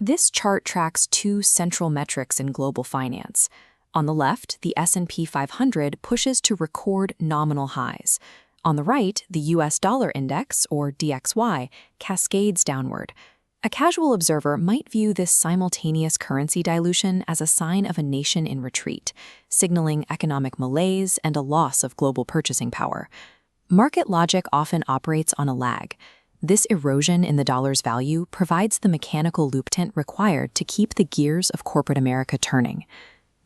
This chart tracks two central metrics in global finance. On the left, the S&P 500 pushes to record nominal highs. On the right, the US dollar index, or DXY, cascades downward. A casual observer might view this simultaneous currency dilution as a sign of a nation in retreat, signaling economic malaise and a loss of global purchasing power. Market logic often operates on a lag. This erosion in the dollar's value provides the mechanical loop-tent required to keep the gears of corporate America turning.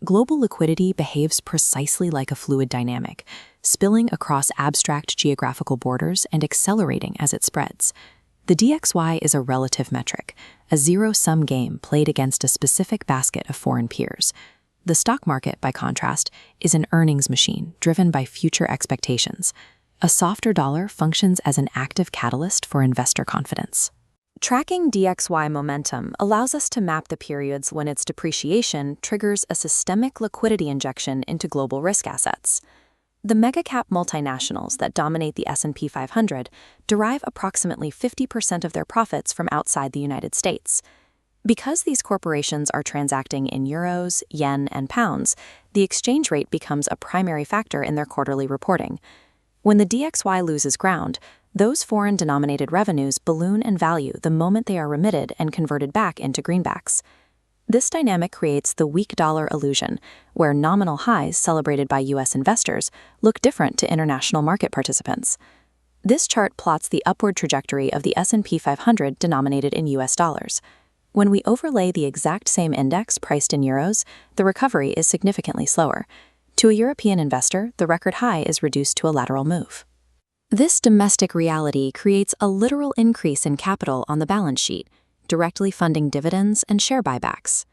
Global liquidity behaves precisely like a fluid dynamic, spilling across abstract geographical borders and accelerating as it spreads. The DXY is a relative metric, a zero-sum game played against a specific basket of foreign peers. The stock market, by contrast, is an earnings machine driven by future expectations. A softer dollar functions as an active catalyst for investor confidence. Tracking DXY momentum allows us to map the periods when its depreciation triggers a systemic liquidity injection into global risk assets. The mega-cap multinationals that dominate the S&P 500 derive approximately 50% of their profits from outside the United States. Because these corporations are transacting in euros, yen, and pounds, the exchange rate becomes a primary factor in their quarterly reporting. When the DXY loses ground, those foreign-denominated revenues balloon in value the moment they are remitted and converted back into greenbacks. This dynamic creates the weak dollar illusion, where nominal highs celebrated by U.S. investors look different to international market participants. This chart plots the upward trajectory of the S&P 500 denominated in U.S. dollars. When we overlay the exact same index priced in euros, the recovery is significantly slower. To a European investor, the record high is reduced to a lateral move. This domestic reality creates a literal increase in capital on the balance sheet, directly funding dividends and share buybacks.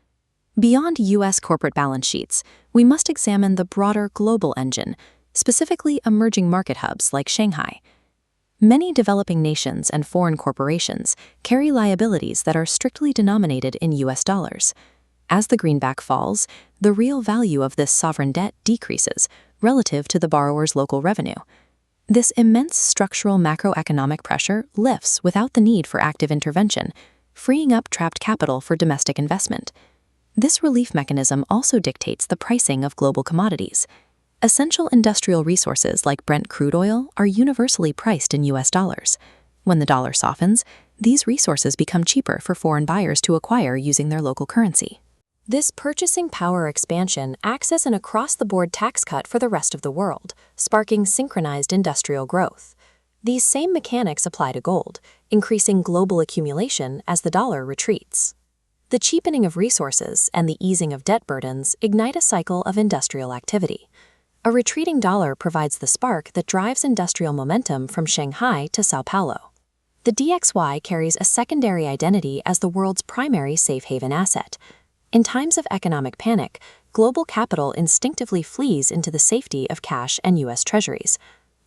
Beyond U.S. corporate balance sheets, we must examine the broader global engine, specifically emerging market hubs like Shanghai. Many developing nations and foreign corporations carry liabilities that are strictly denominated in U.S. dollars. As the greenback falls, the real value of this sovereign debt decreases relative to the borrower's local revenue. This immense structural macroeconomic pressure lifts without the need for active intervention, freeing up trapped capital for domestic investment. This relief mechanism also dictates the pricing of global commodities. Essential industrial resources like Brent crude oil are universally priced in U.S. dollars. When the dollar softens, these resources become cheaper for foreign buyers to acquire using their local currency. This purchasing power expansion acts as an across-the-board tax cut for the rest of the world, sparking synchronized industrial growth. These same mechanics apply to gold, increasing global accumulation as the dollar retreats. The cheapening of resources and the easing of debt burdens ignite a cycle of industrial activity. A retreating dollar provides the spark that drives industrial momentum from Shanghai to Sao Paulo. The DXY carries a secondary identity as the world's primary safe haven asset. In times of economic panic, global capital instinctively flees into the safety of cash and U.S. treasuries.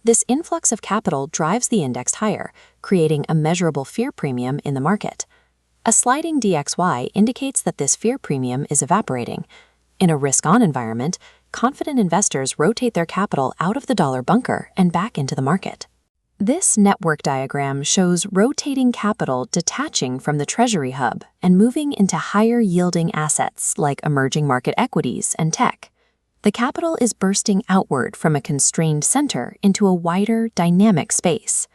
This influx of capital drives the index higher, creating a measurable fear premium in the market. A sliding DXY indicates that this fear premium is evaporating. In a risk-on environment, confident investors rotate their capital out of the dollar bunker and back into the market. This network diagram shows rotating capital detaching from the treasury hub and moving into higher-yielding assets like emerging market equities and tech. The capital is bursting outward from a constrained center into a wider, dynamic space.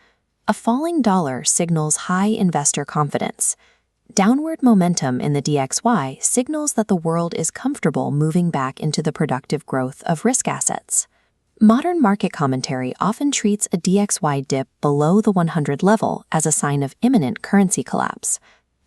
A falling dollar signals high investor confidence. Downward momentum in the DXY signals that the world is comfortable moving back into the productive growth of risk assets. Modern market commentary often treats a DXY dip below the 100 level as a sign of imminent currency collapse.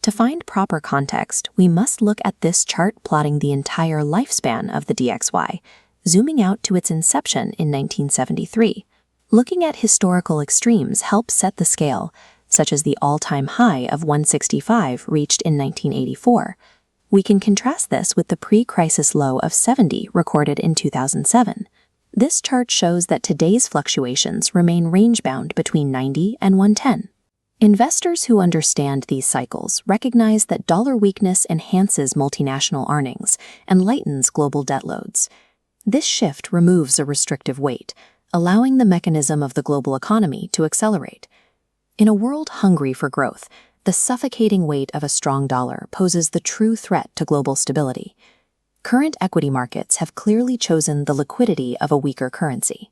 To find proper context, we must look at this chart plotting the entire lifespan of the DXY, zooming out to its inception in 1973. Looking at historical extremes helps set the scale, such as the all-time high of 165 reached in 1984. We can contrast this with the pre-crisis low of 70 recorded in 2007. This chart shows that today's fluctuations remain range-bound between 90 and 110. Investors who understand these cycles recognize that dollar weakness enhances multinational earnings and lightens global debt loads. This shift removes a restrictive weight, allowing the mechanism of the global economy to accelerate. In a world hungry for growth, The suffocating weight of a strong dollar poses the true threat to global stability. Current equity markets have clearly chosen the liquidity of a weaker currency.